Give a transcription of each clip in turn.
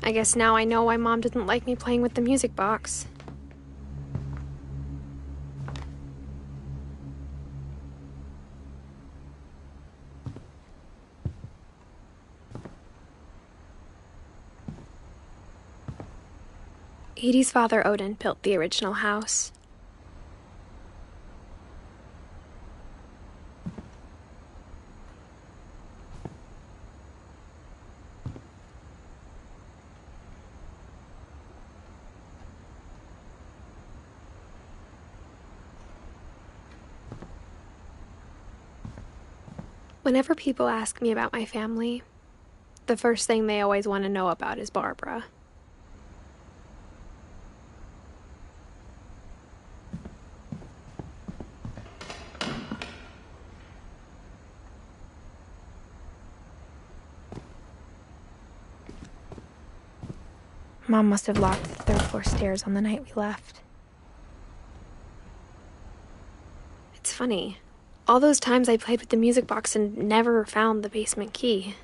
I guess now I know why Mom didn't like me playing with the music box. Edie's father, Odin, built the original house. Whenever people ask me about my family, the first thing they always want to know about is Barbara. Mom must have locked the third-floor stairs on the night we left. It's funny. All those times I played with the music box and never found the basement key.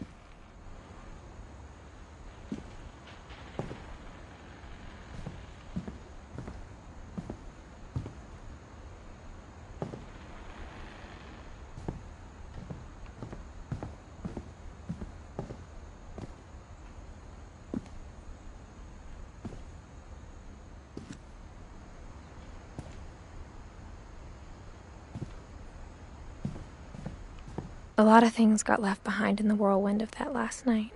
A lot of things got left behind in the whirlwind of that last night.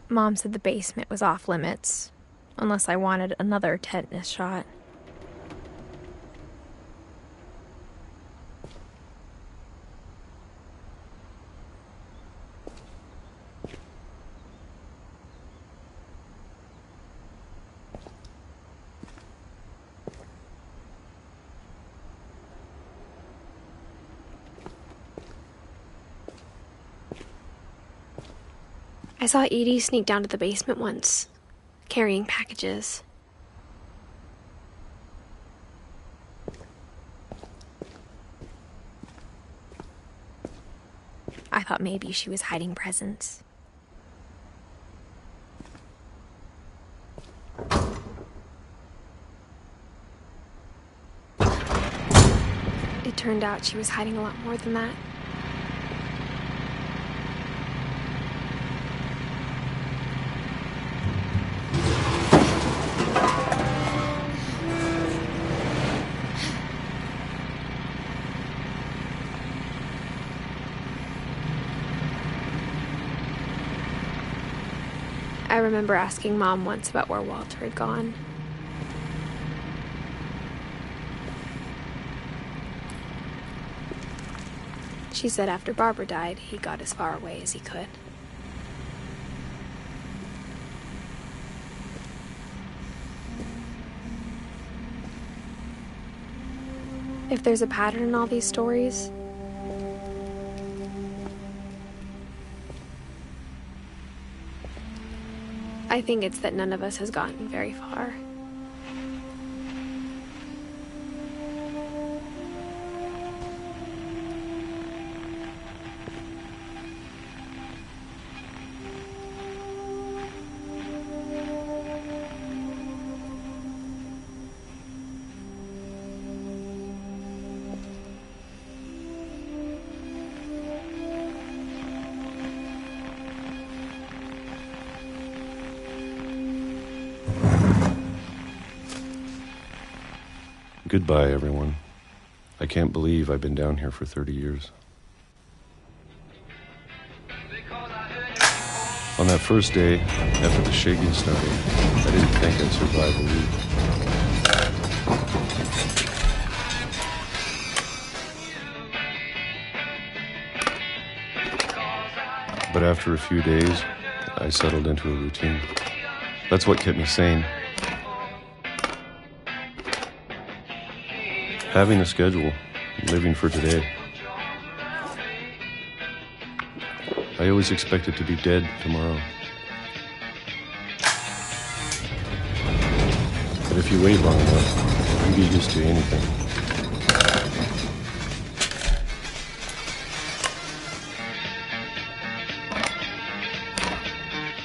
Mom said the basement was off limits, unless I wanted another tetanus shot. I saw Edie sneak down to the basement once, carrying packages. I thought maybe she was hiding presents. It turned out she was hiding a lot more than that. I remember asking Mom once about where Walter had gone. She said after Barbara died, he got as far away as he could. If there's a pattern in all these stories, I think it's that none of us has gotten very far. Goodbye, everyone. I can't believe I've been down here for 30 years. On that first day, after the shaking started, I didn't think I'd survive a week. But after a few days, I settled into a routine. That's what kept me sane. Having a schedule, living for today. I always expected to be dead tomorrow. But if you wait long enough, you get used to anything.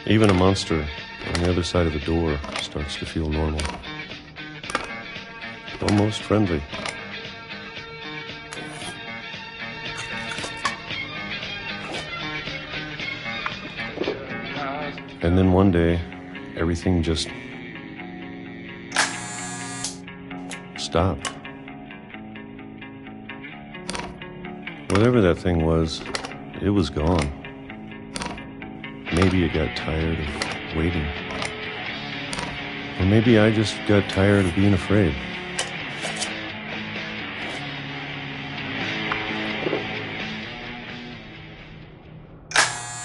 Even a monster on the other side of the door starts to feel normal. Almost friendly. And then one day, everything just stopped. Whatever that thing was, it was gone. Maybe it got tired of waiting. Or maybe I just got tired of being afraid.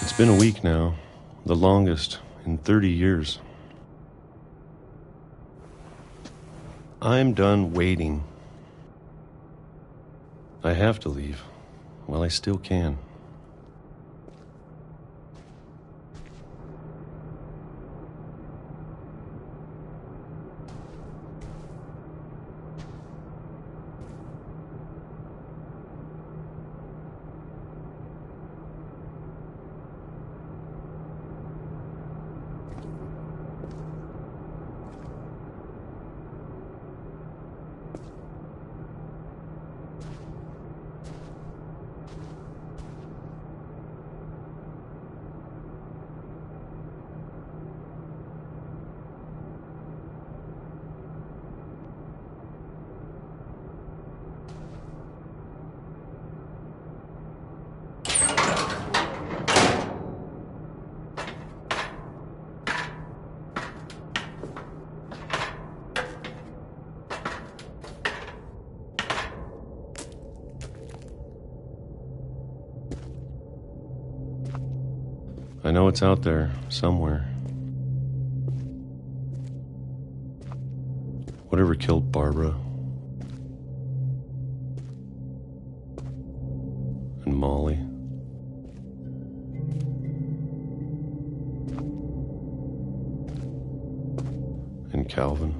It's been a week now, the longest in 30 years. I'm done waiting. I have to leave while I still can. I know it's out there, somewhere. Whatever killed Barbara and Molly and Calvin.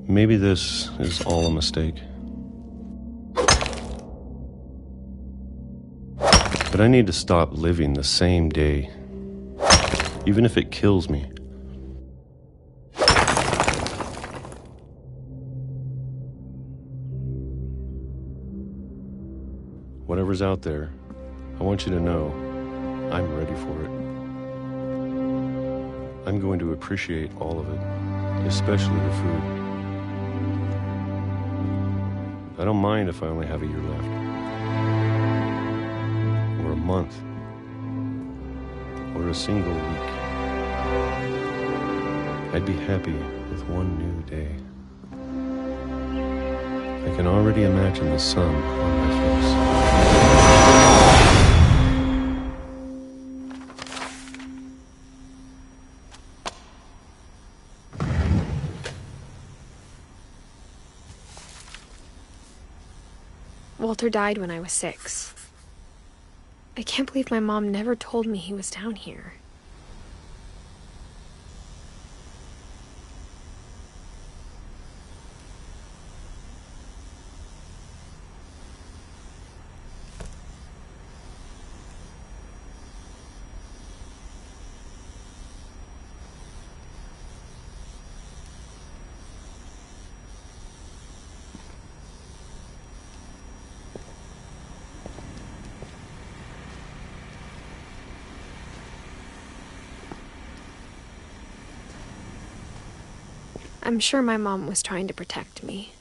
Maybe this is all a mistake. But I need to stop living the same day, even if it kills me. Whatever's out there, I want you to know I'm ready for it. I'm going to appreciate all of it, especially the food. I don't mind if I only have a year left, or a month, or a single week. I'd be happy with one new day. I can already imagine the sun on my face. Walter died when I was 6. I can't believe my mom never told me he was down here. I'm sure my mom was trying to protect me.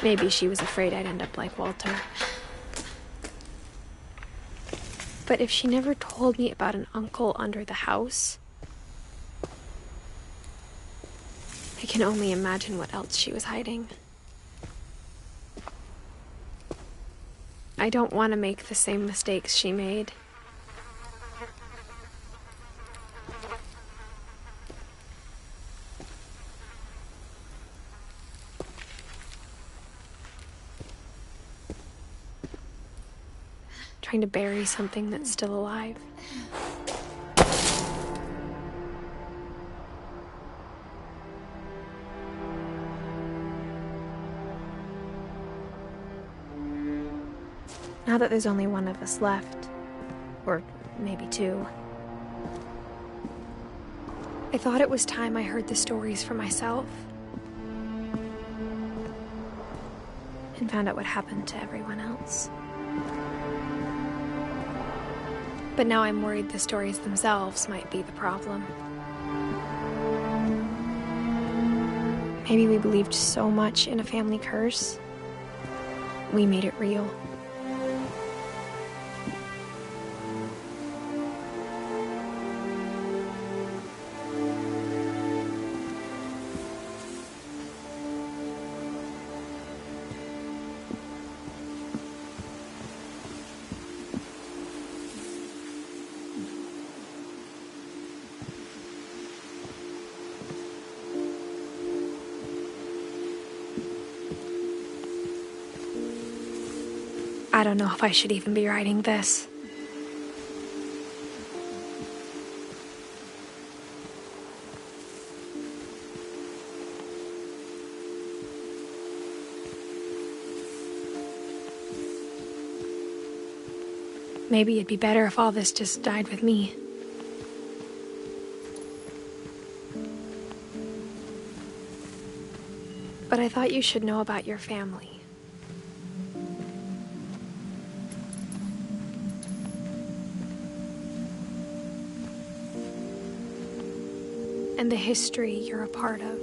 Maybe she was afraid I'd end up like Walter. But if she never told me about an uncle under the house, I can only imagine what else she was hiding. I don't want to make the same mistakes she made. Trying to bury something that's still alive. Now that there's only one of us left, or maybe two, I thought it was time I heard the stories for myself and found out what happened to everyone else. But now I'm worried the stories themselves might be the problem. Maybe we believed so much in a family curse, we made it real. I don't know if I should even be writing this. Maybe it'd be better if all this just died with me. But I thought you should know about your family. And the history you're a part of.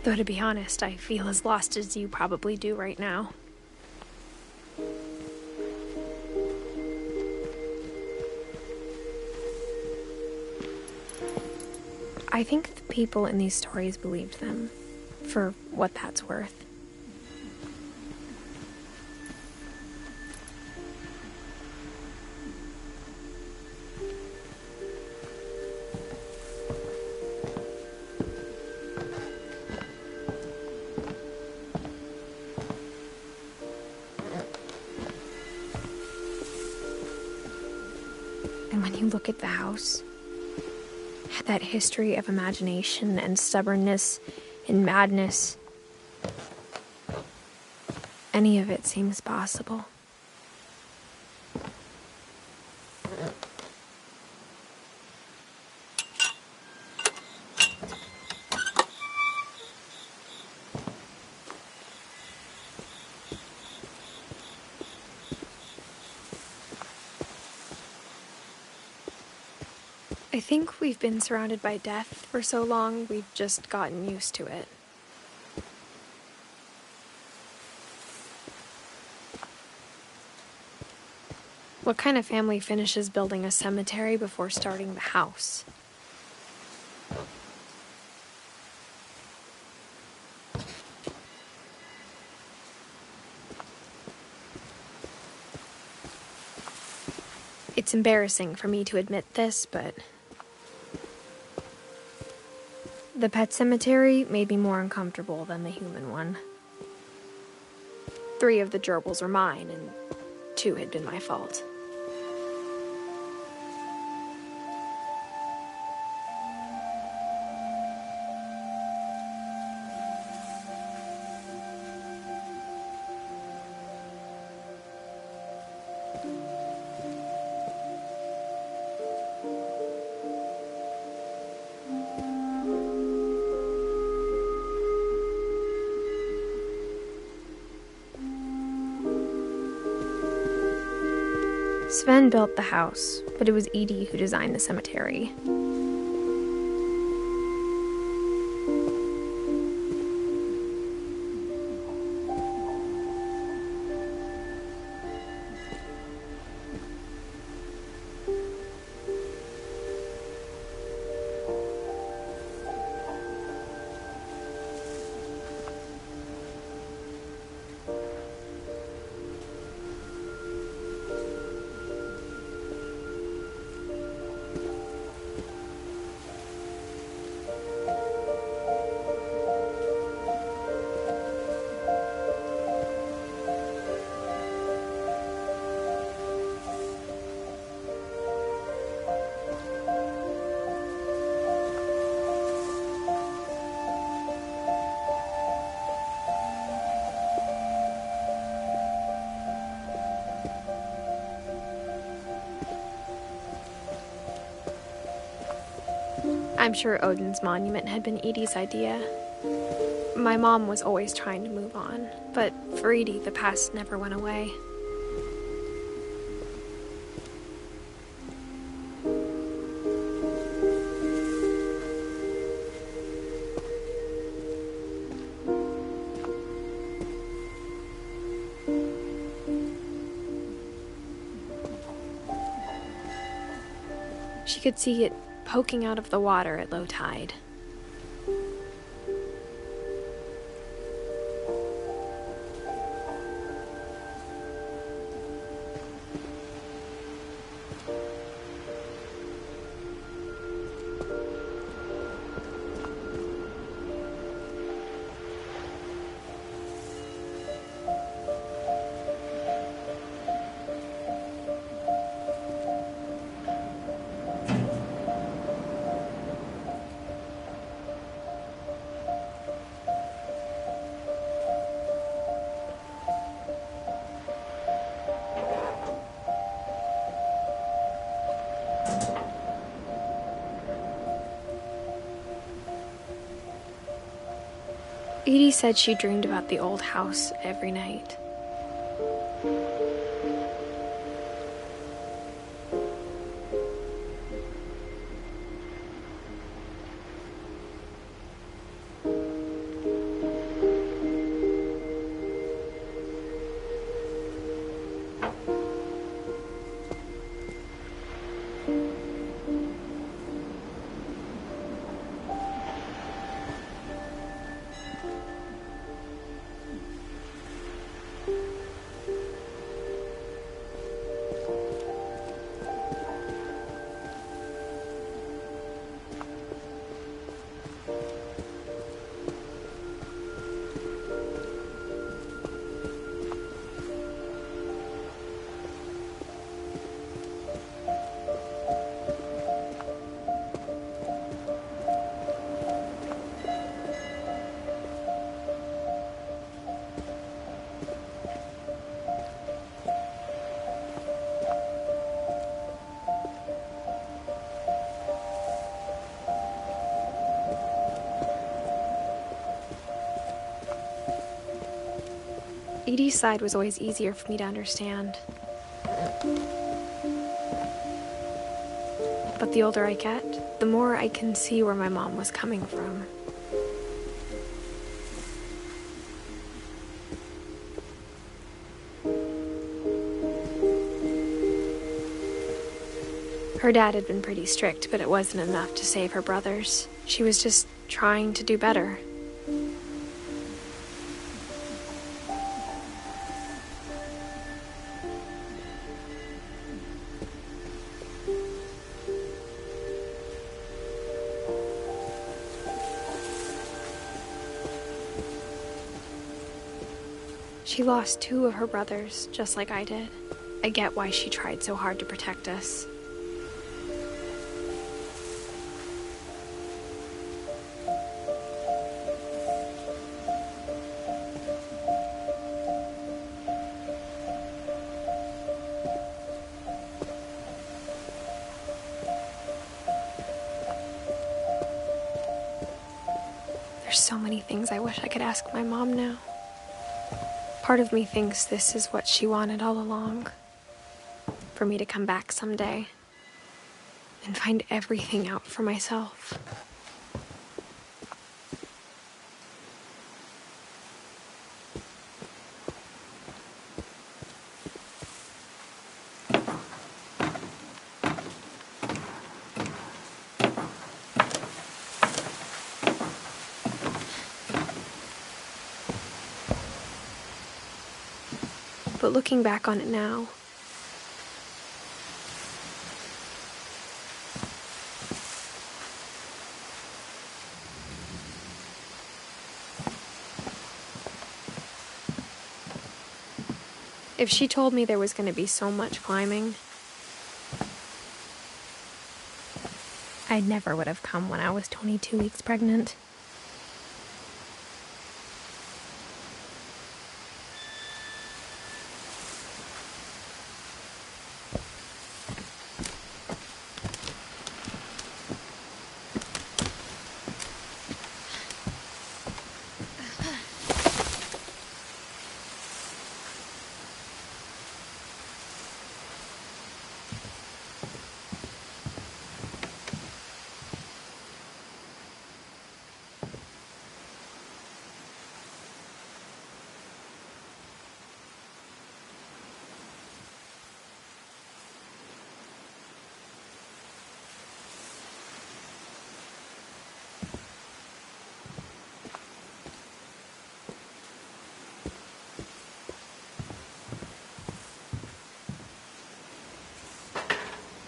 Though to be honest, I feel as lost as you probably do right now. I think the people in these stories believed them, for what that's worth. And when you look at the house, that history of imagination and stubbornness and madness, any of it seems possible. I think we've been surrounded by death for so long, we've just gotten used to it. What kind of family finishes building a cemetery before starting the house? It's embarrassing for me to admit this, but the pet cemetery made me more uncomfortable than the human one. 3 of the gerbils were mine, and 2 had been my fault. Sven built the house, but it was Edie who designed the cemetery. I'm sure Odin's monument had been Edie's idea. My mom was always trying to move on, but for Edie, the past never went away. She could see it poking out of the water at low tide. Edie said she dreamed about the old house every night. Edie's side was always easier for me to understand. But the older I get, the more I can see where my mom was coming from. Her dad had been pretty strict, but it wasn't enough to save her brothers. She was just trying to do better. She lost 2 of her brothers, just like I did. I get why she tried so hard to protect us. There's so many things I wish I could ask my mom now. Part of me thinks this is what she wanted all along. For me to come back someday and find everything out for myself. But looking back on it now, if she told me there was going to be so much climbing, I never would have come when I was 22 weeks pregnant.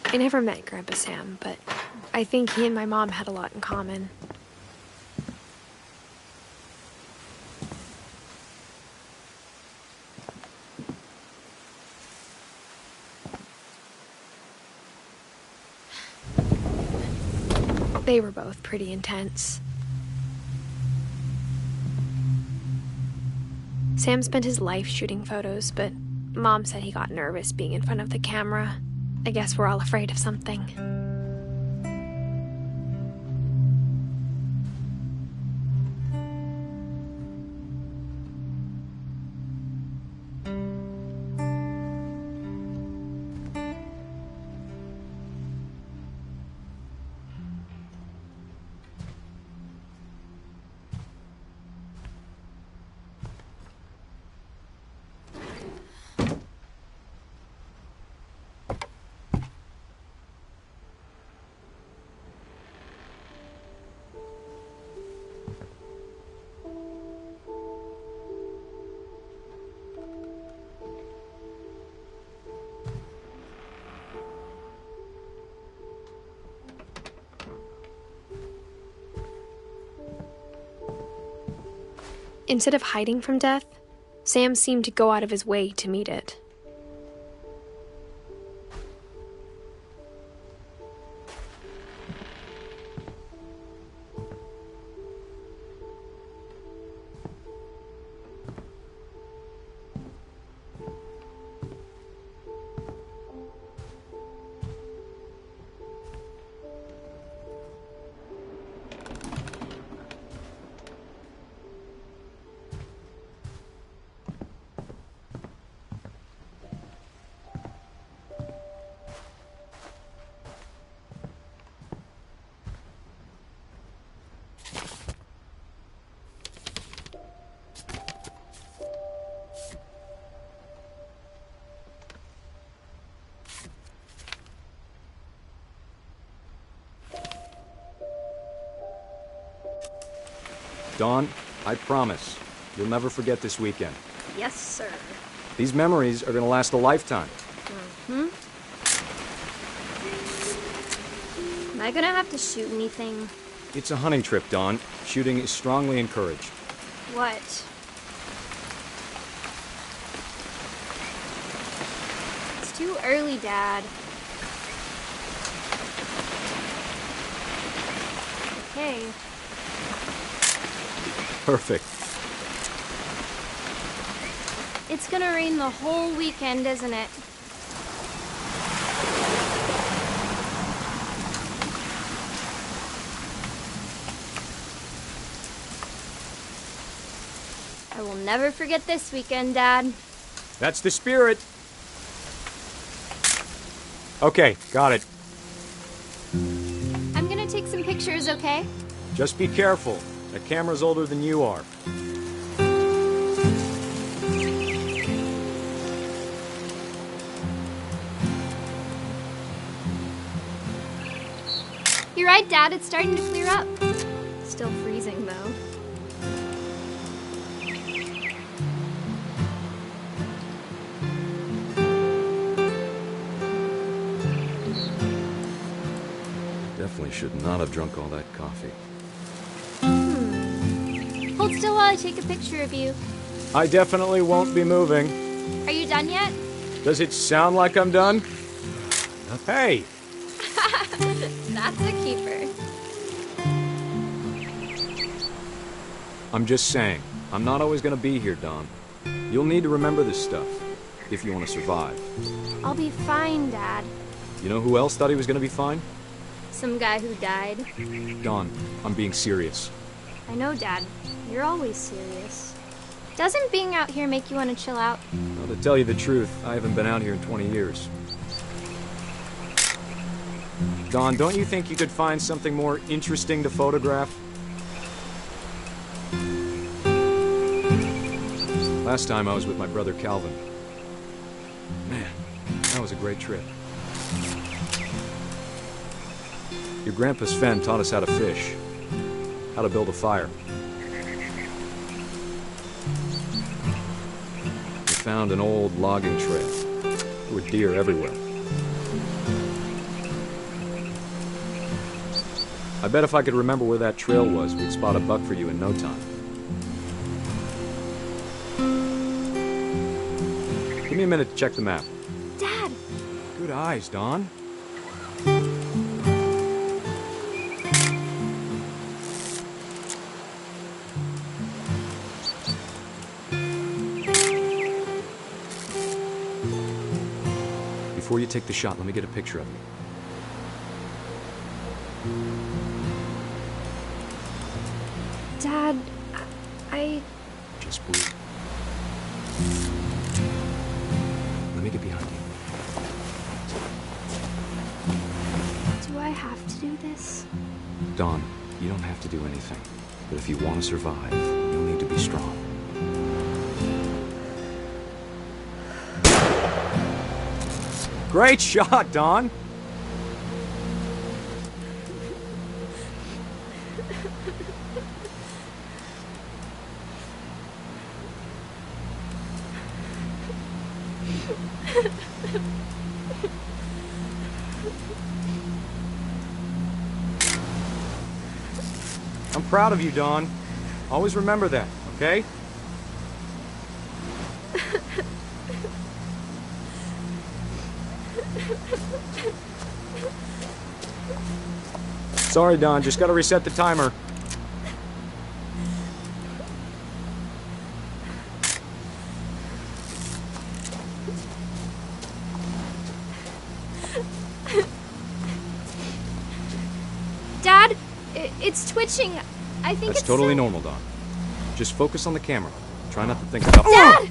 I never met Grandpa Sam, but I think he and my mom had a lot in common. They were both pretty intense. Sam spent his life shooting photos, but Mom said he got nervous being in front of the camera. I guess we're all afraid of something. Instead of hiding from death, Sam seemed to go out of his way to meet it. Dawn, I promise, you'll never forget this weekend. Yes, sir. These memories are gonna last a lifetime. Hmm? Am I gonna have to shoot anything? It's a hunting trip, Dawn. Shooting is strongly encouraged. What? It's too early, Dad. Okay. Perfect. It's gonna rain the whole weekend, isn't it? I will never forget this weekend, Dad. That's the spirit. Okay, got it. I'm gonna take some pictures, okay? Just be careful. That camera's older than you are. You're right, Dad. It's starting to clear up. Still freezing, though. Definitely should not have drunk all that coffee. Hold still while I take a picture of you. I definitely won't be moving. Are you done yet? Does it sound like I'm done? Hey! That's a keeper. I'm just saying, I'm not always gonna be here, Dawn. You'll need to remember this stuff, if you want to survive. I'll be fine, Dad. You know who else thought he was gonna be fine? Some guy who died. Dawn, I'm being serious. I know, Dad. You're always serious. Doesn't being out here make you want to chill out? Well, to tell you the truth, I haven't been out here in 20 years. Dawn, don't you think you could find something more interesting to photograph? Last time I was with my brother Calvin. Man, that was a great trip. Your grandpa Sven taught us how to fish, how to build a fire. We found an old logging trail. There were deer everywhere. I bet if I could remember where that trail was, we'd spot a buck for you in no time. Give me a minute to check the map. Dad! Good eyes, Dawn. Before you take the shot, let me get a picture of you. Dad, I... Just breathe. Let me get behind you. Do I have to do this? Dawn, you don't have to do anything. But if you want to survive, you'll need to be strong. Great shot, Dawn! I'm proud of you, Dawn. Always remember that, okay? Sorry, Dawn. Just gotta reset the timer. Dad, it's twitching. I think That's it's totally so... normal, Dawn. Just focus on the camera. Try not to think about... Dad!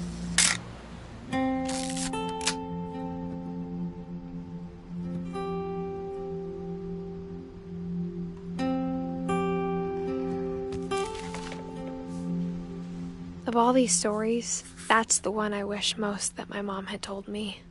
Of all these stories, that's the one I wish most that my mom had told me.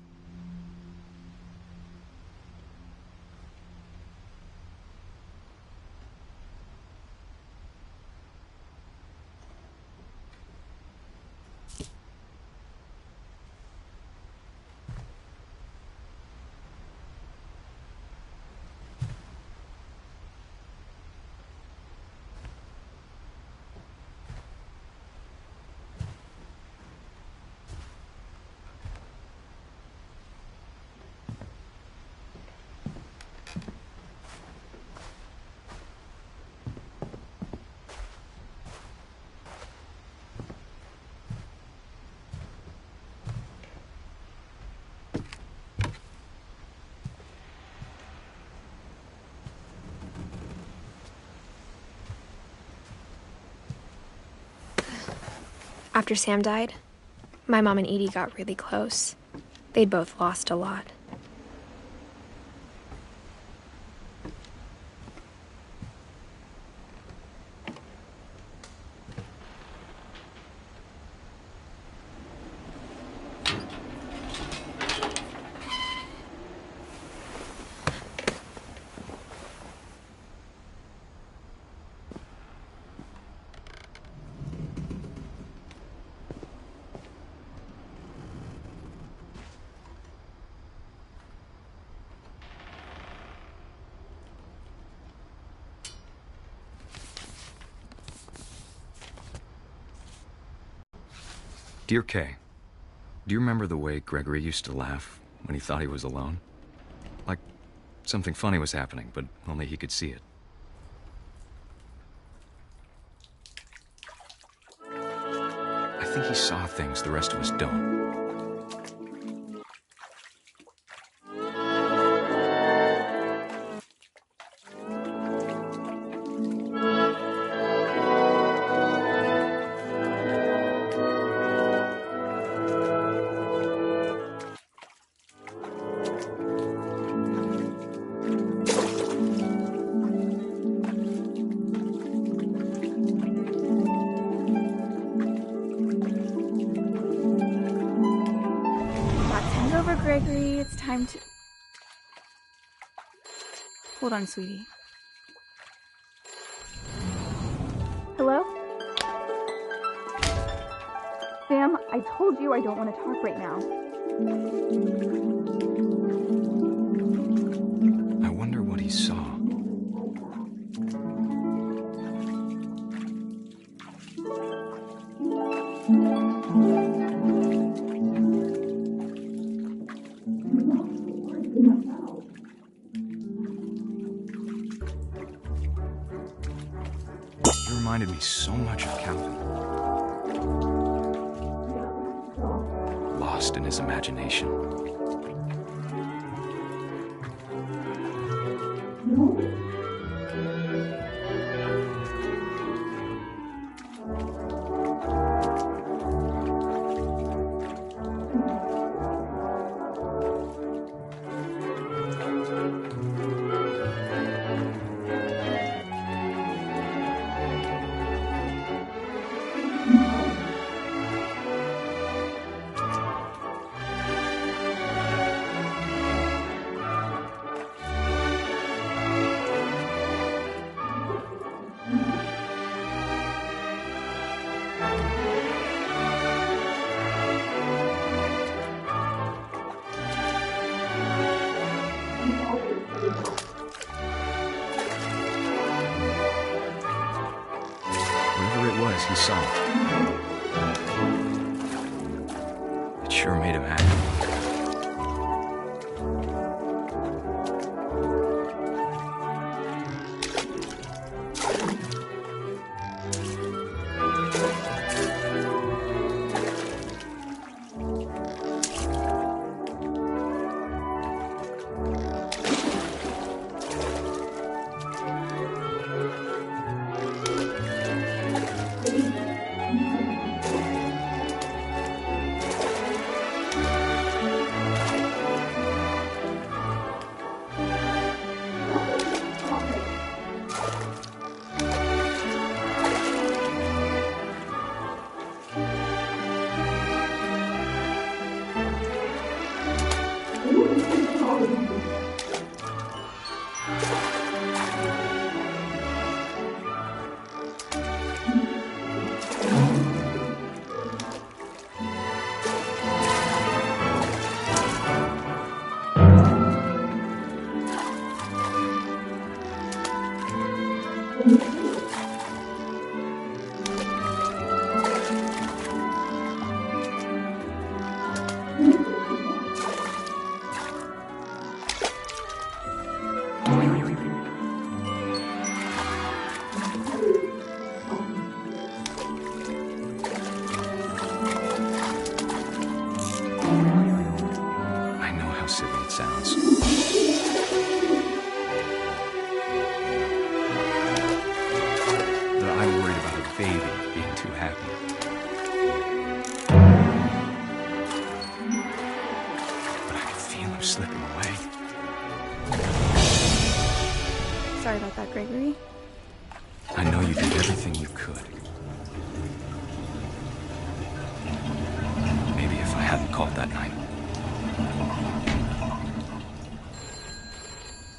After Sam died, my mom and Edie got really close. They'd both lost a lot. Dear Kay, do you remember the way Gregory used to laugh when he thought he was alone? Like something funny was happening, but only he could see it. I think he saw things the rest of us don't. Gregory, it's time to... Hold on, sweetie. Hello? Sam, I told you I don't want to talk right now. I wonder what he saw. Reminded me so much of Calvin. Lost in his imagination. Whatever it was he saw, it sure made him happy. I know how silly it sounds. Sorry about that, Gregory. I know you did everything you could. Maybe if I hadn't called that night.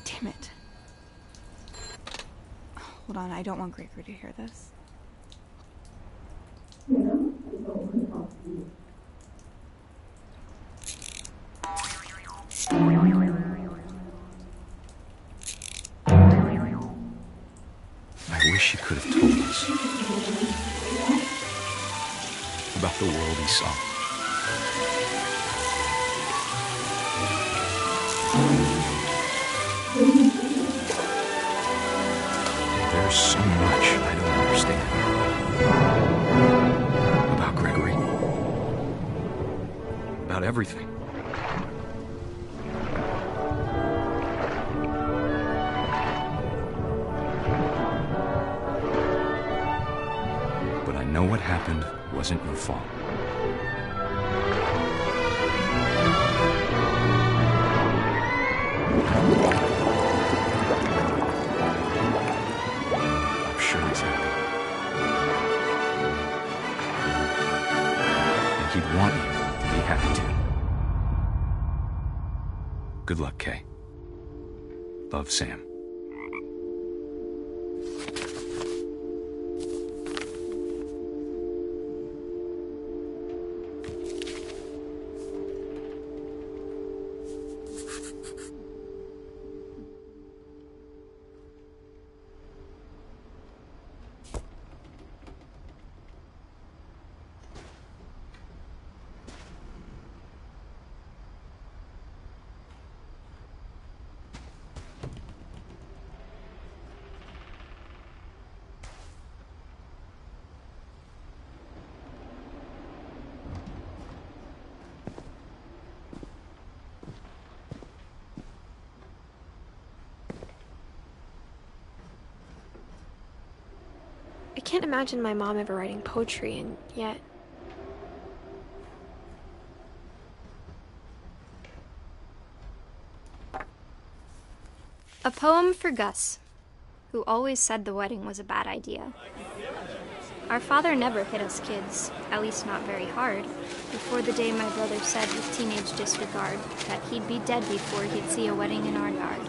Damn it. Hold on, I don't want Gregory to hear this. I wish he could have told us about the world he saw. There's so much I don't understand about Gregory, about everything. But I know what happened wasn't your fault. I'm sure he's happy. And he'd want you to be happy too. Good luck, Kay. Love, Sam. I can't imagine my mom ever writing poetry, and yet... A poem for Gus, who always said the wedding was a bad idea. Our father never hit us kids, at least not very hard, before the day my brother said with teenage disregard that he'd be dead before he'd see a wedding in our yard.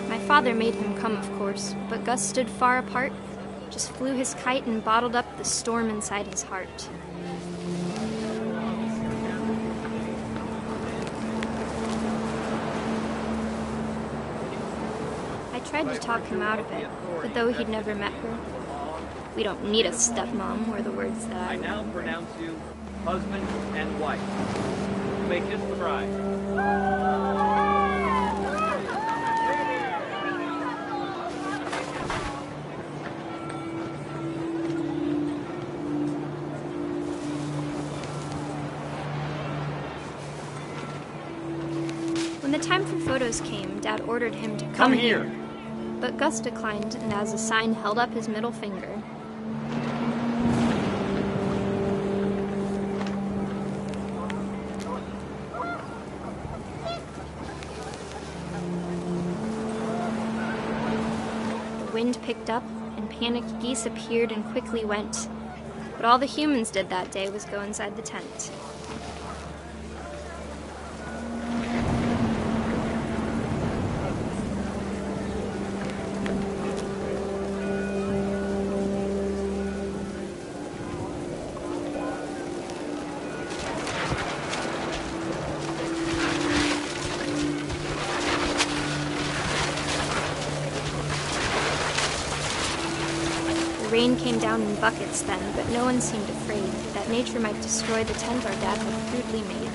My father made him come, of course, but Gus stood far apart, just flew his kite and bottled up the storm inside his heart. I tried to talk him out of it, but though he'd never met her, "We don't need a stepmom," were the words that I now pronounce you husband and wife. You may kiss the bride. When the time for photos came, Dad ordered him to Come here. But Gus declined, and as a sign held up his middle finger. The wind picked up, and panicked geese appeared and quickly went. But all the humans did that day was go inside the tent. The rain came down in buckets then, but no one seemed afraid that nature might destroy the tent our dad had crudely made.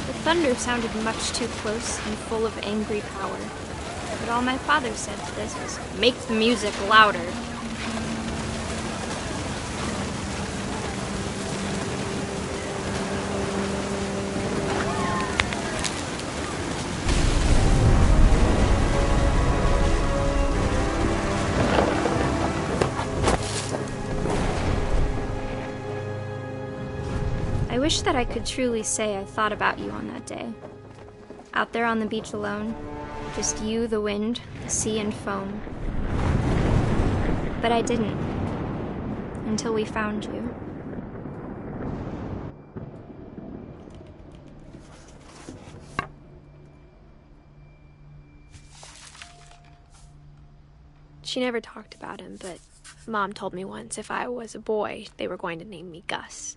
The thunder sounded much too close and full of angry power. But all my father said to this was, make the music louder. I wish that I could truly say I thought about you on that day. Out there on the beach alone, just you, the wind, the sea, and foam. But I didn't, until we found you. She never talked about him, but Mom told me once if I was a boy, they were going to name me Gus.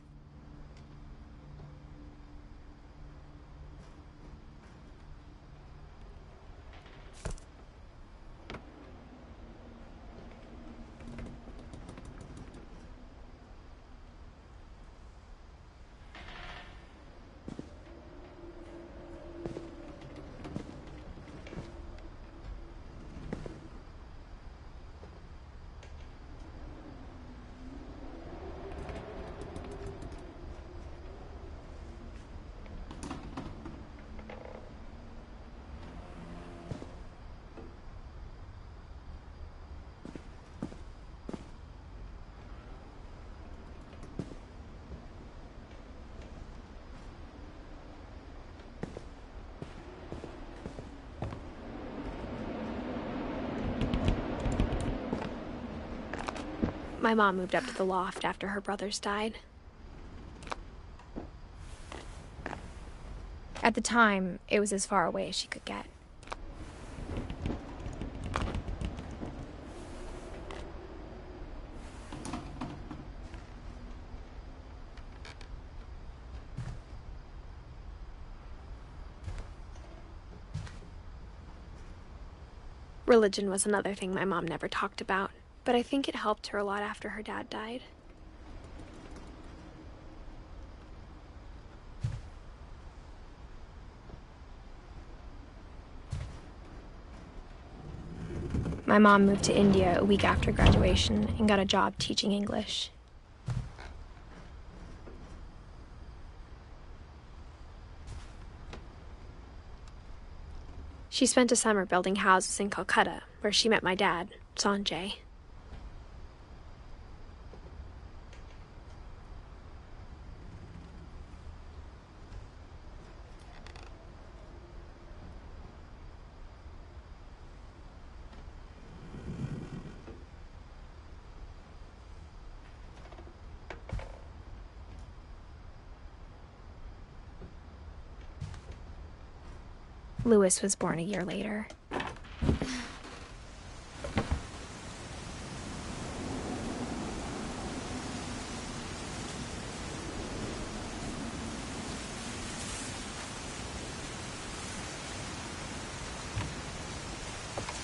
My mom moved up to the loft after her brothers died. At the time, it was as far away as she could get. Religion was another thing my mom never talked about, but I think it helped her a lot after her dad died. My mom moved to India a week after graduation and got a job teaching English. She spent a summer building houses in Calcutta, where she met my dad, Sanjay. Louis was born a year later.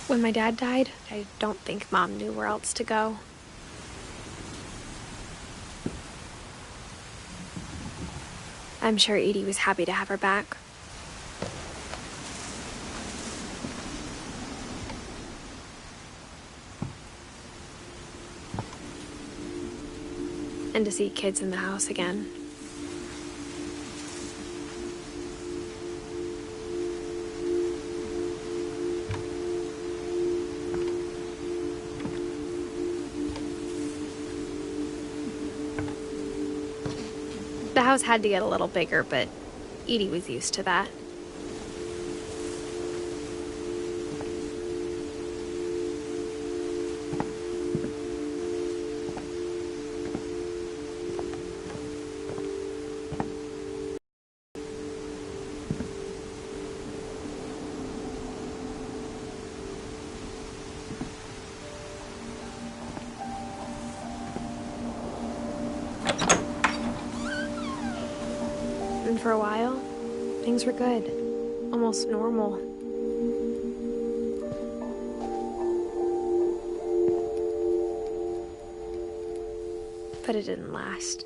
When my dad died, I don't think Mom knew where else to go. I'm sure Edie was happy to have her back. And to see kids in the house again. The house had to get a little bigger, but Edie was used to that. And for a while, things were good, almost normal. But it didn't last.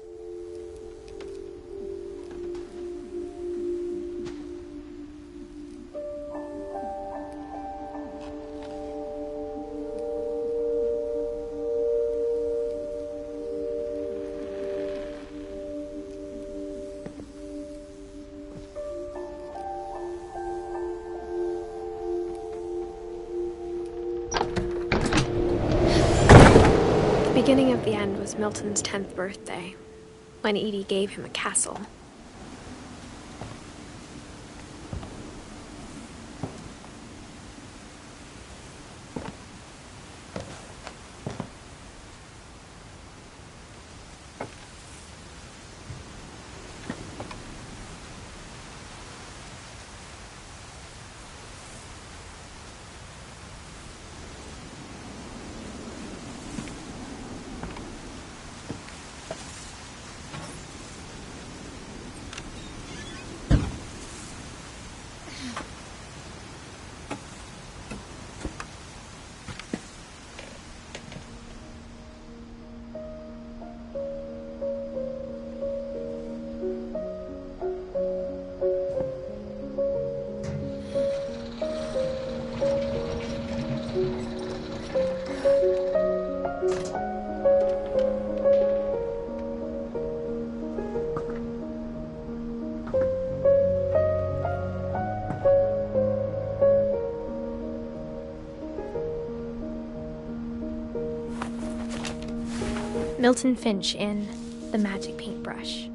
beginning of the end was Milton's 10th birthday, when Edie gave him a castle. Milton Finch in The Magic Paintbrush.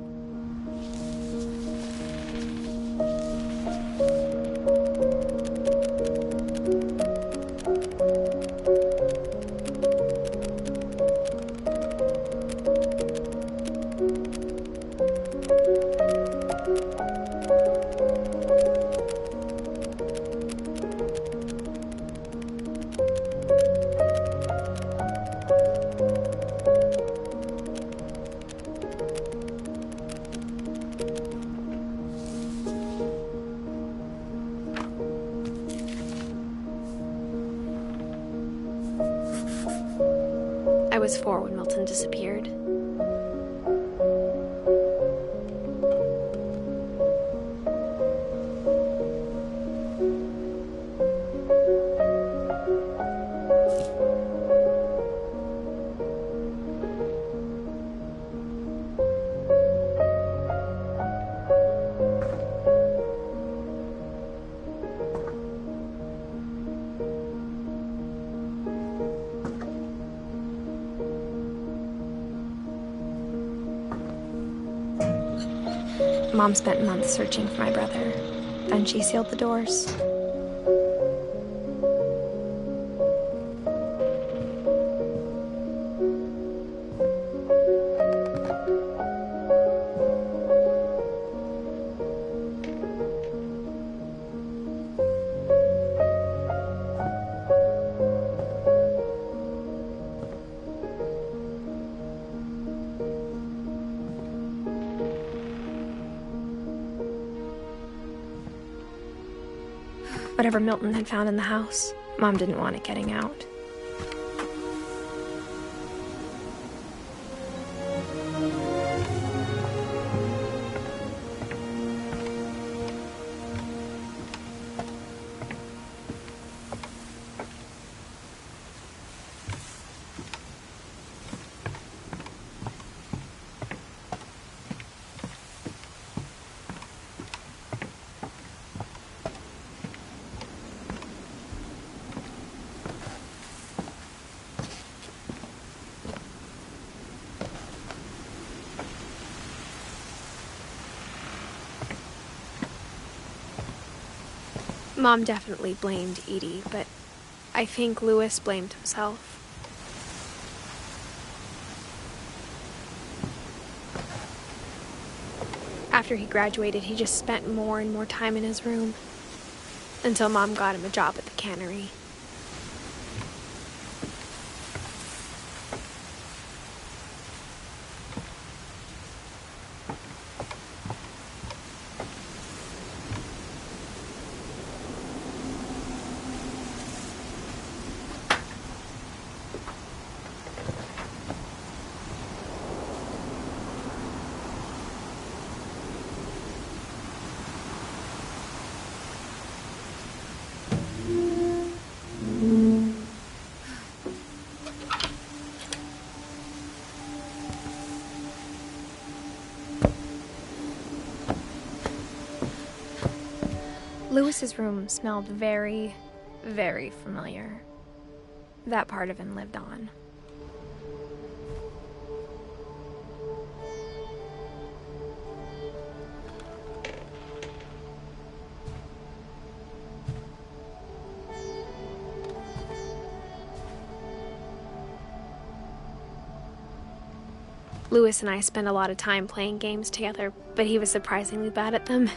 I was 4 when Milton disappeared. Mom spent months searching for my brother. Then she sealed the doors. Whatever Milton had found in the house, Mom didn't want it getting out. Mom definitely blamed Edie, but I think Louis blamed himself. After he graduated, he just spent more and more time in his room, until Mom got him a job at the cannery. Louis's room smelled very, very familiar. That part of him lived on. Lewis and I spent a lot of time playing games together, but he was surprisingly bad at them.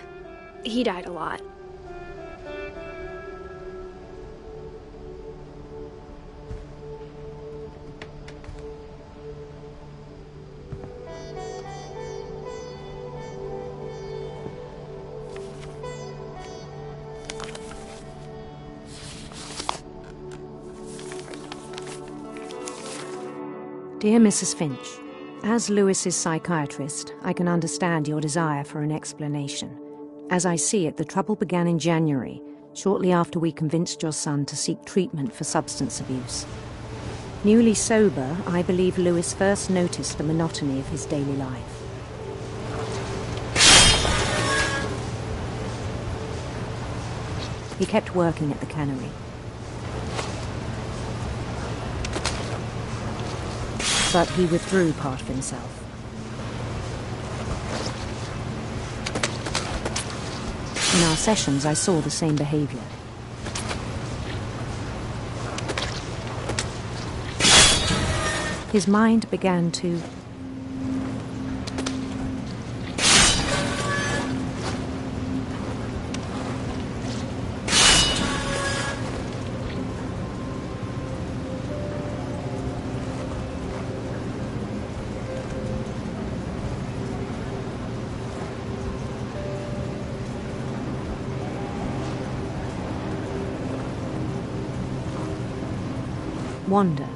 He died a lot. Dear Mrs. Finch, as Lewis's psychiatrist, I can understand your desire for an explanation. As I see it, the trouble began in January, shortly after we convinced your son to seek treatment for substance abuse. Newly sober, I believe Lewis first noticed the monotony of his daily life. He kept working at the cannery. But he withdrew part of himself. In our sessions, I saw the same behavior. His mind began to wander.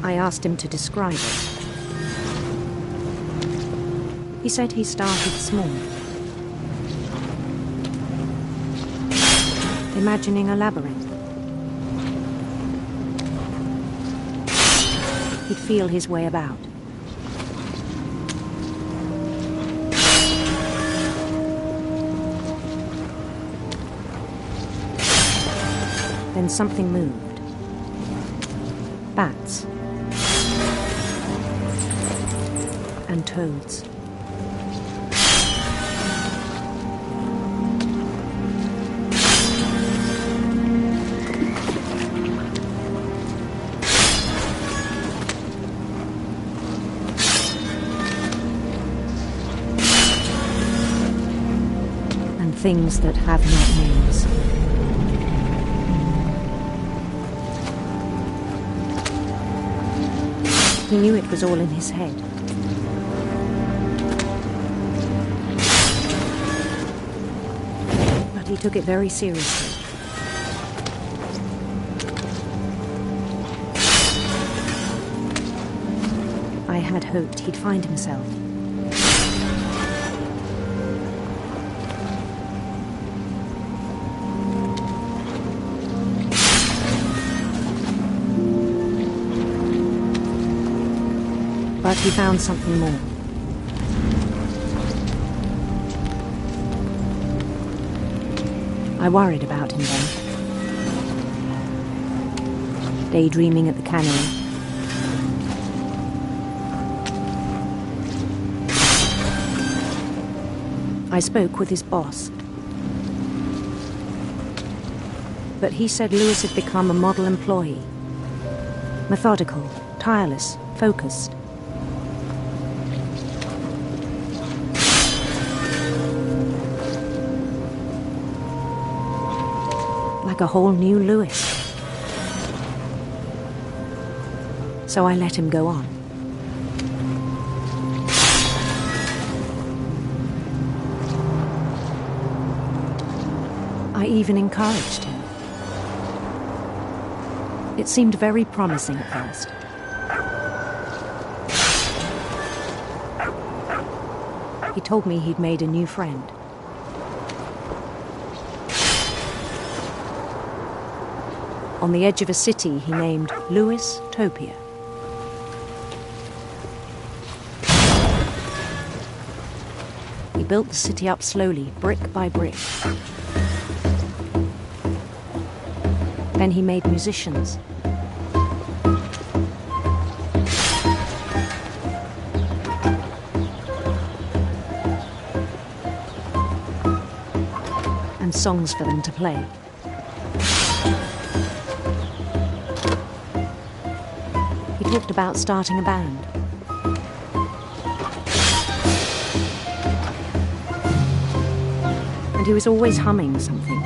I asked him to describe it. He said he started small, imagining a labyrinth. He'd feel his way about. Then something moved. Bats. And toads. Things that have not names. He knew it was all in his head. But he took it very seriously. I had hoped he'd find himself. But he found something more. I worried about him then. Daydreaming at the cannery. I spoke with his boss. But he said Lewis had become a model employee. Methodical, tireless, focused. A whole new Lewis. So I let him go on. I even encouraged him. It seemed very promising at first. He told me he'd made a new friend. On the edge of a city he named Lewis Topia. He built the city up slowly, brick by brick. Then he made musicians. And songs for them to play. He talked about starting a band. And he was always humming something.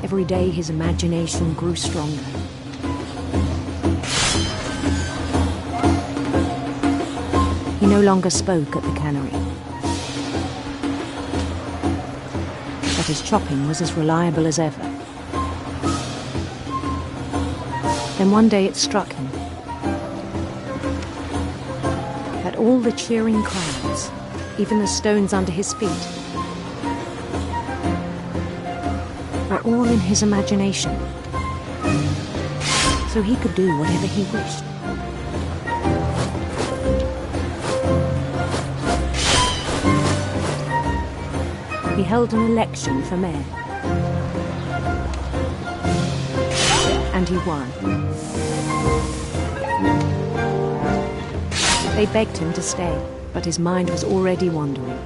Every day his imagination grew stronger. He no longer spoke at the cannery. But his chopping was as reliable as ever. Then one day it struck him that all the cheering crowds, even the stones under his feet, were all in his imagination. So he could do whatever he wished. He held an election for mayor. And he won. They begged him to stay, but his mind was already wandering.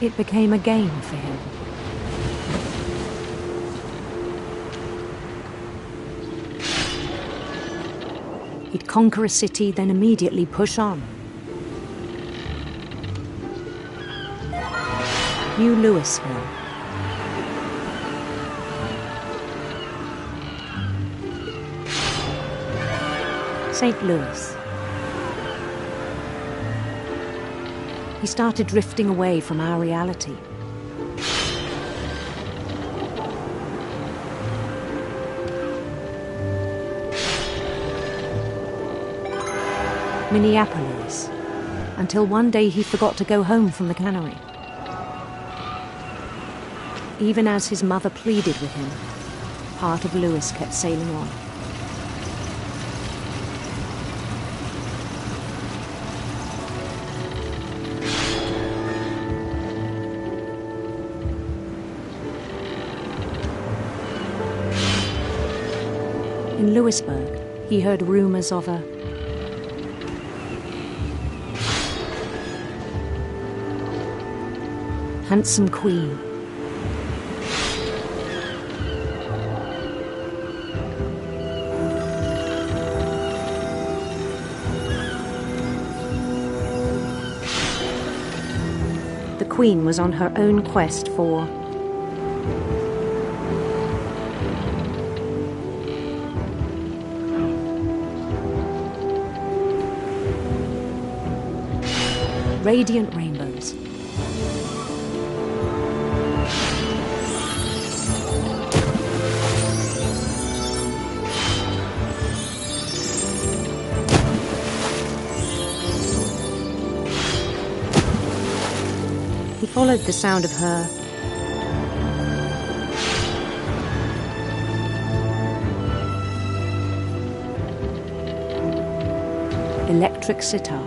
It became a game for him. He'd conquer a city, then immediately push on. New Louisville. St. Louis. He started drifting away from our reality. Minneapolis, until one day he forgot to go home from the cannery. Even as his mother pleaded with him, part of Louis kept sailing on. In Louisburg, he heard rumors of a handsome queen. The queen was on her own quest for radiant rainbows. He followed the sound of her electric sitar.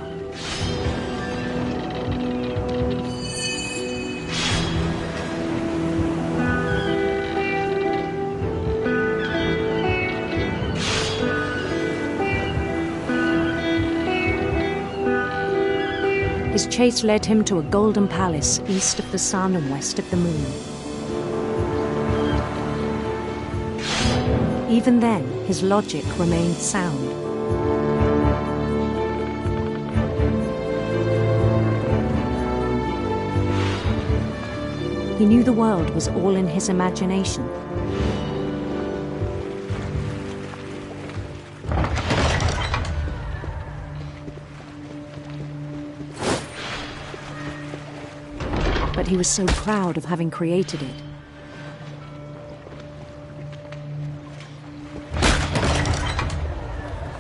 His chase led him to a golden palace east of the sun and west of the moon. Even then, his logic remained sound. He knew the world was all in his imagination. But he was so proud of having created it.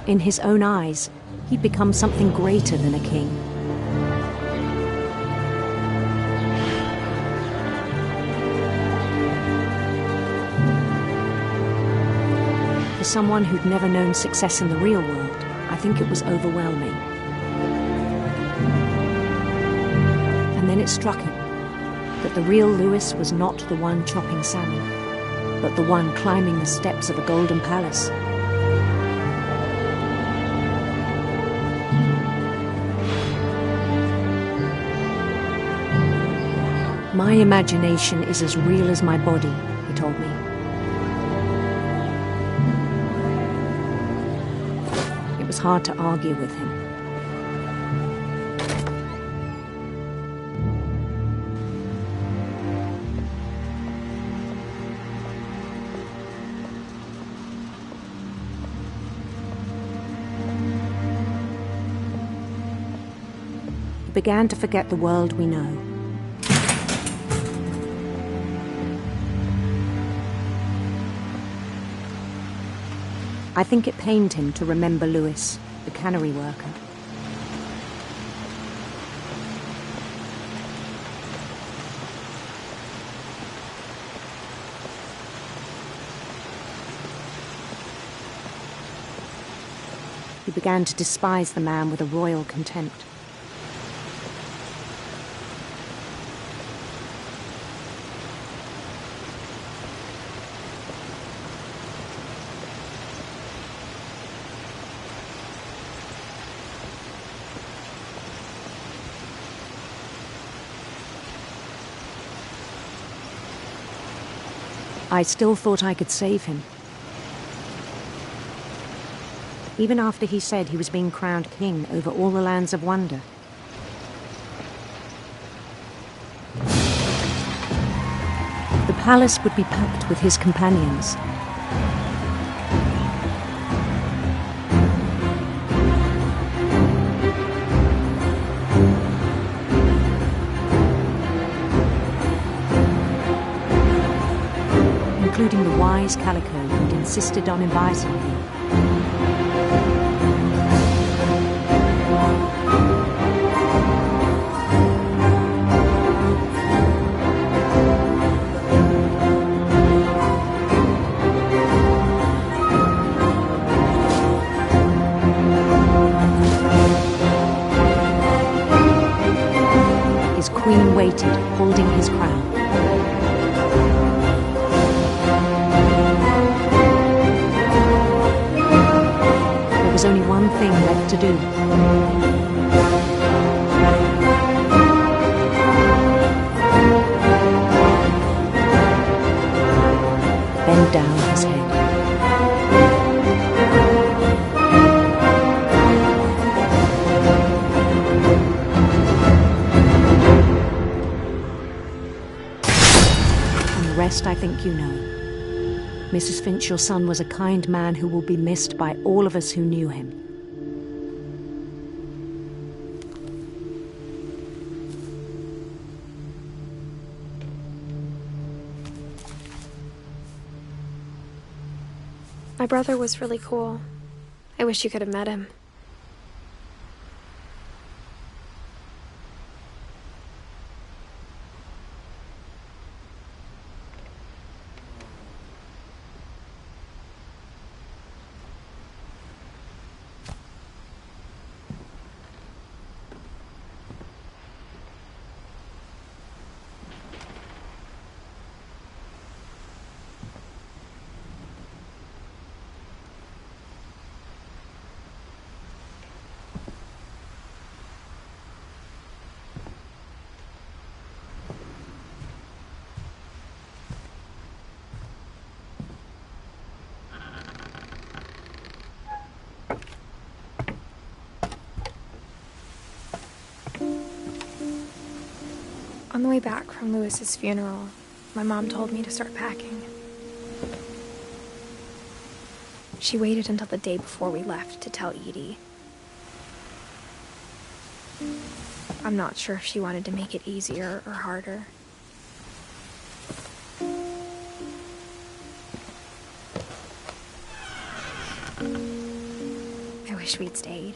In his own eyes, he'd become something greater than a king. For someone who'd never known success in the real world, I think it was overwhelming. And then it struck him. that the real Lewis was not the one chopping salmon, but the one climbing the steps of a golden palace. My imagination is as real as my body, he told me. It was hard to argue with him. He began to forget the world we know. I think it pained him to remember Lewis, the cannery worker. He began to despise the man with a royal contempt. I still thought I could save him. Even after he said he was being crowned king over all the lands of wonder. The palace would be packed with his companions. Including the wise Calico who'd insisted on inviting him. His queen waited, holding his crown. There was only one thing left to do. Bend down his head. And the rest I think you know. Mrs. Finch, your son was a kind man who will be missed by all of us who knew him. My brother was really cool. I wish you could have met him. On the way back from Lewis's funeral, my mom told me to start packing. She waited until the day before we left to tell Edie. I'm not sure if she wanted to make it easier or harder. I wish we'd stayed.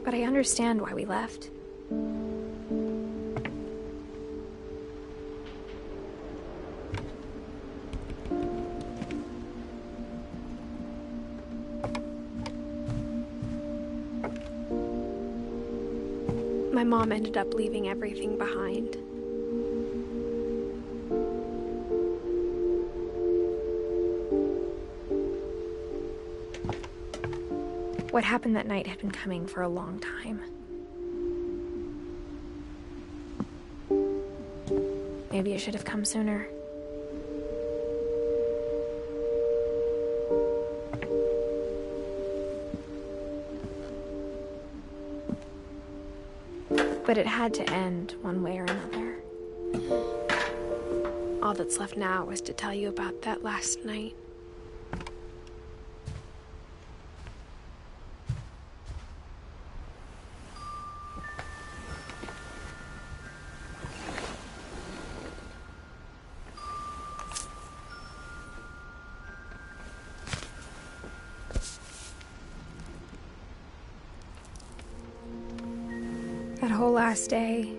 But I understand why we left. My mom ended up leaving everything behind. What happened that night had been coming for a long time. Maybe it should have come sooner. But it had to end one way or another. All that's left now was to tell you about that last night. That whole last day,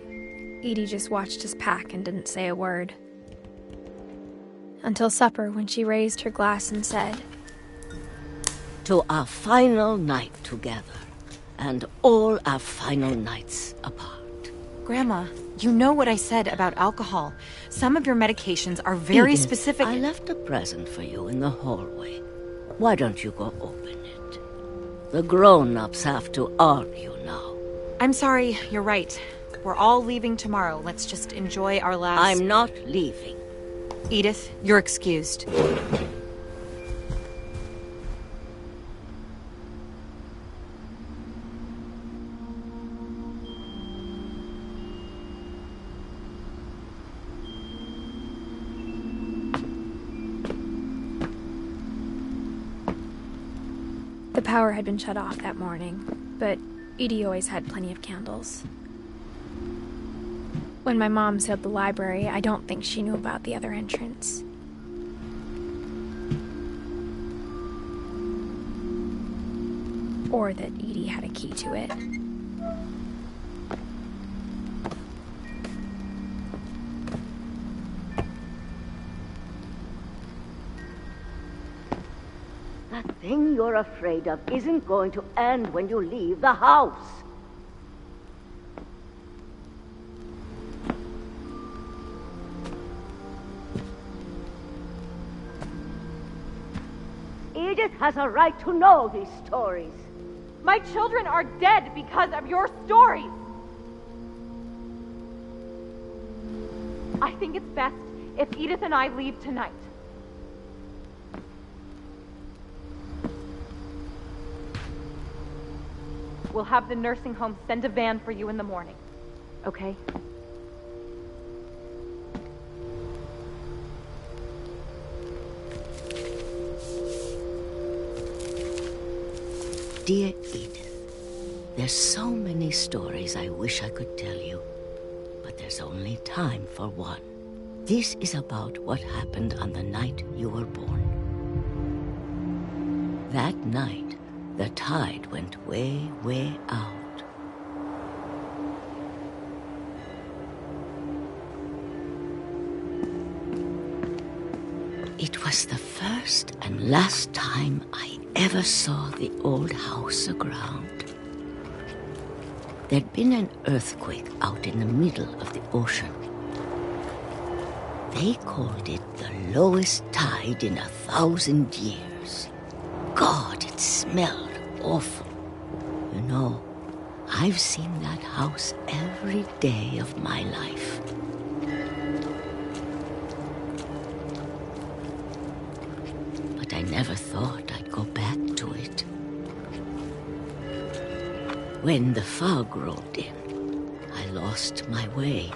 Edie just watched us pack and didn't say a word. Until supper, when she raised her glass and said, "To our final night together, and all our final nights apart." Grandma, you know what I said about alcohol. Some of your medications are very Edith, specific. I left a present for you in the hallway. Why don't you go open it? The grown-ups have to argue now. I'm sorry, you're right. We're all leaving tomorrow. Let's just enjoy our last... I'm not leaving. Edith, you're excused. The power had been shut off that morning, but Edie always had plenty of candles. When my mom sealed the library, I don't think she knew about the other entrance. Or that Edie had a key to it. That thing you're afraid of isn't going to end when you leave the house. Edith has a right to know these stories. My children are dead because of your stories. I think it's best if Edith and I leave tonight. We'll have the nursing home send a van for you in the morning, okay? Dear Edith, there's so many stories I wish I could tell you, but there's only time for one. This is about what happened on the night you were born. That night, the tide went way, way out. It was the first and last time I ever saw the old house aground. There'd been an earthquake out in the middle of the ocean. They called it the lowest tide in 1,000 years. God, it smelled awful. You know, I've seen that house every day of my life. But I never thought I'd go back to it. When the fog rolled in, I lost my way.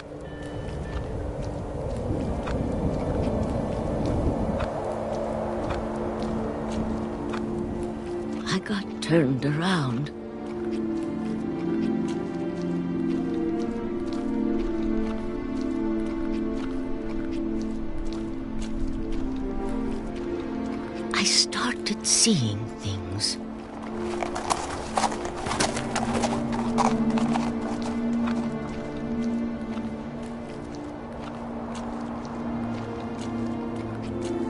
I got turned around. I started seeing things.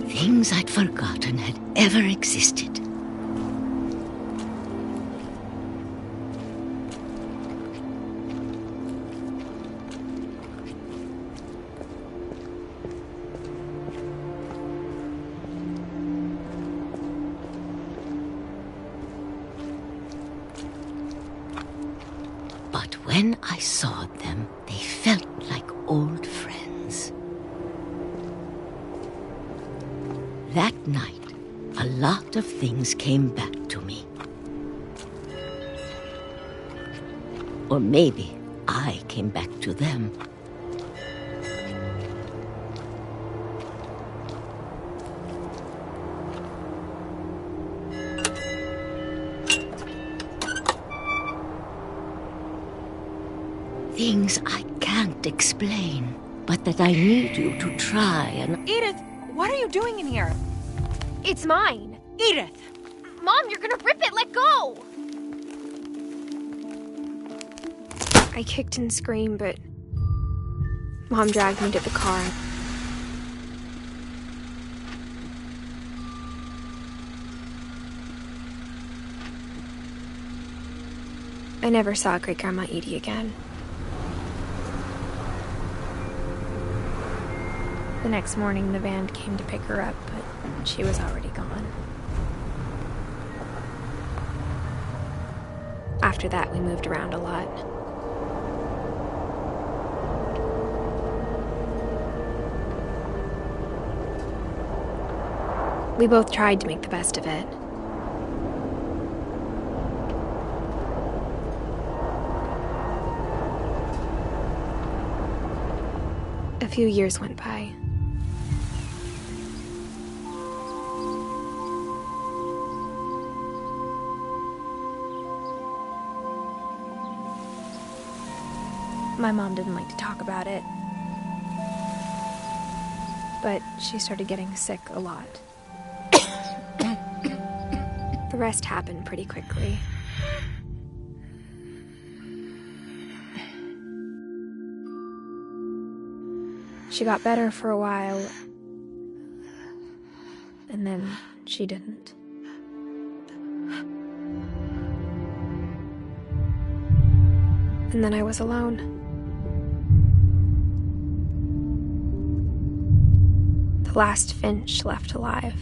Things I'd forgotten had ever existed. when I saw them, they felt like old friends. That night, a lot of things came back to me. Or maybe I came back to them. Things I can't explain, but that I need you to try and... Edith, what are you doing in here? It's mine. Edith! Mom, you're gonna rip it! Let go! I kicked and screamed, but Mom dragged me to the car. I never saw Great-Grandma Edie again. The next morning, the van came to pick her up, but she was already gone. After that, we moved around a lot. We both tried to make the best of it. A few years went by. My mom didn't like to talk about it, but she started getting sick a lot. The rest happened pretty quickly. She got better for a while, and then she didn't. And then I was alone. The last Finch left alive.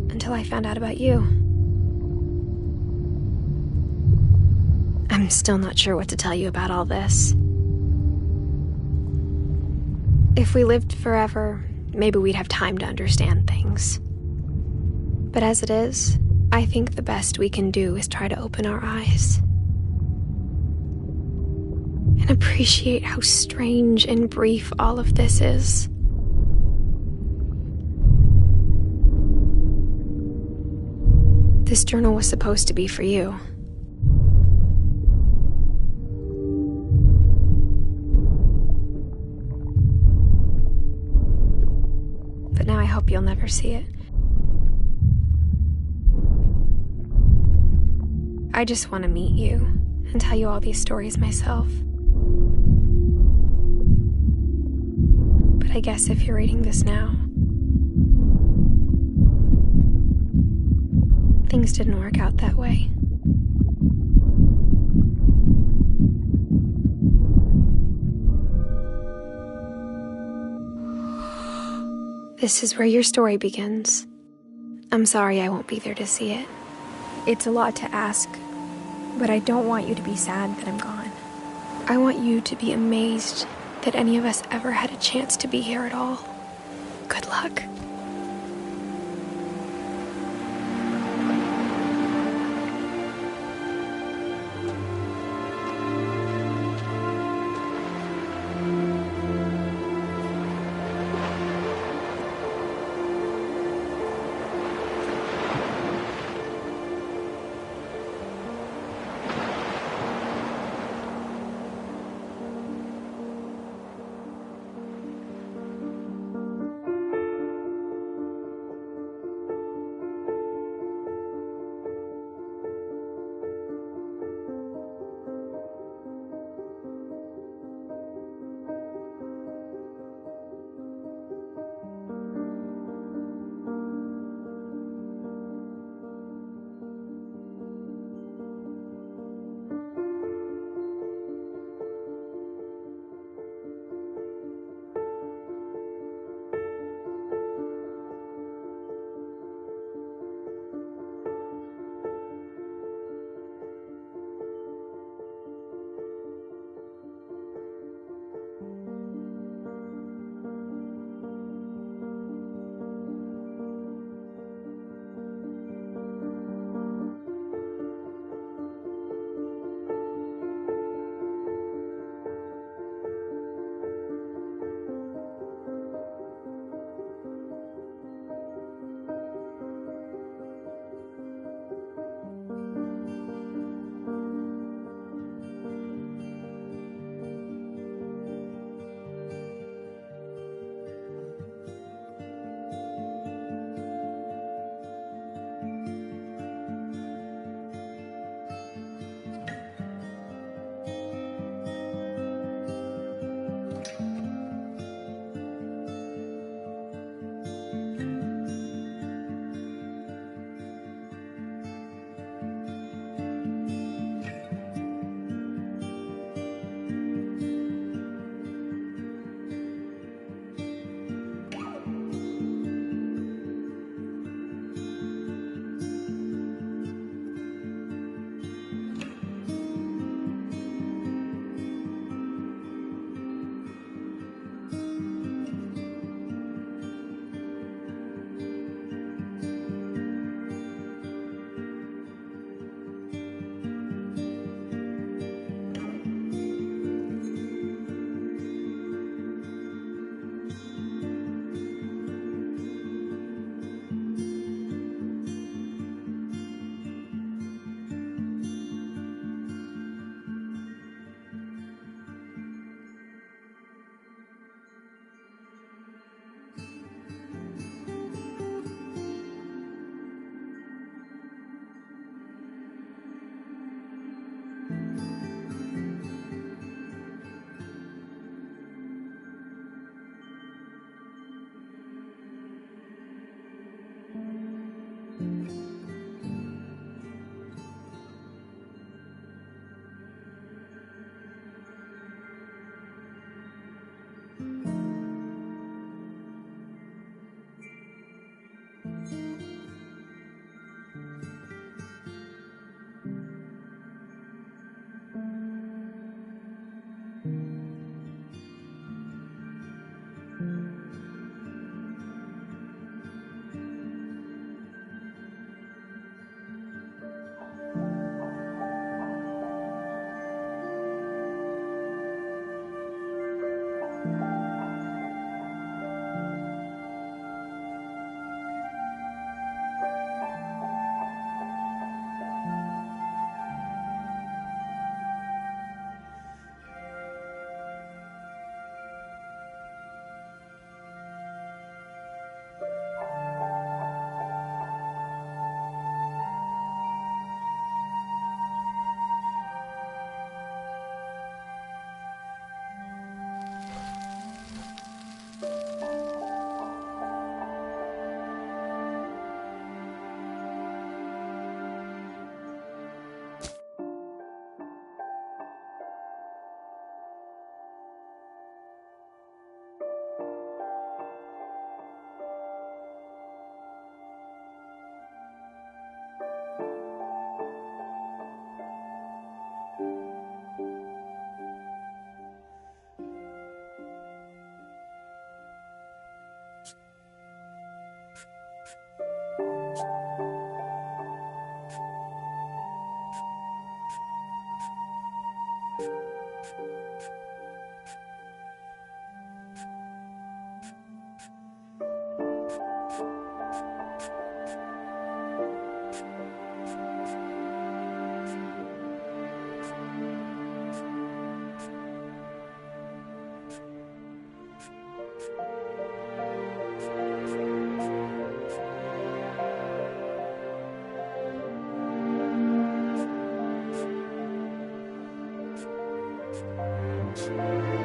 Until I found out about you. I'm still not sure what to tell you about all this. If we lived forever, maybe we'd have time to understand things. But as it is, I think the best we can do is try to open our eyes. And appreciate how strange and brief all of this is. This journal was supposed to be for you. But now I hope you'll never see it. I just want to meet you and tell you all these stories myself. But I guess if you're reading this now, things didn't work out that way. This is where your story begins. I'm sorry I won't be there to see it. It's a lot to ask, but I don't want you to be sad that I'm gone. I want you to be amazed that any of us ever had a chance to be here at all. Good luck. you.